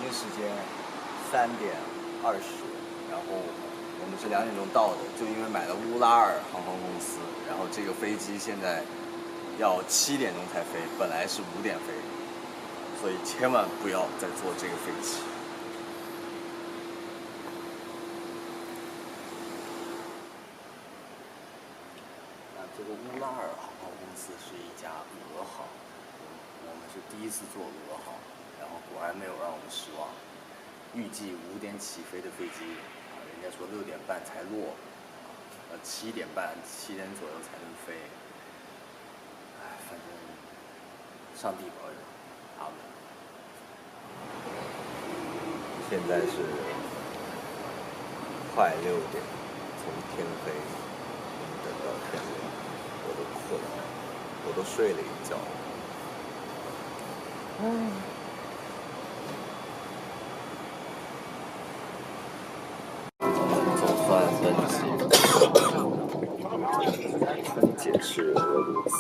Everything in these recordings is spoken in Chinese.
京时间3:20，然后我们是2点钟到的，就因为买了乌拉尔航空公司，然后这个飞机现在要7点钟才飞，本来是5点飞，所以千万不要再坐这个飞机。这个乌拉尔航空公司是一家俄航，我们是第一次坐俄航，然后果然没有让我们失望。预计5点起飞的飞机，人家说6点半才落，7点半、7点左右才能飞。反正上帝保佑，阿门。现在是快6点，从天黑等到天亮。我都困了，我都睡了一觉。总算登机，分解式俄罗斯。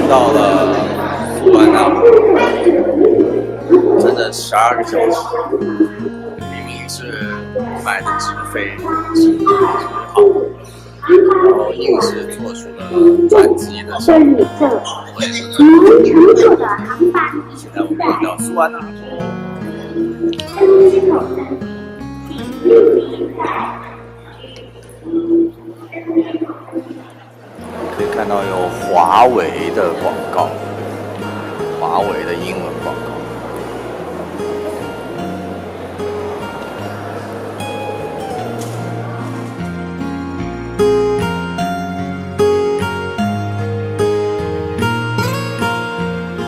到了苏万那普，整整12个小时，明明是买的直飞，是直航，然后硬是做出了转机的效果。我也是乘坐的航班。现在我们到苏万那普。可以看到有华为的广告，华为的英文广告。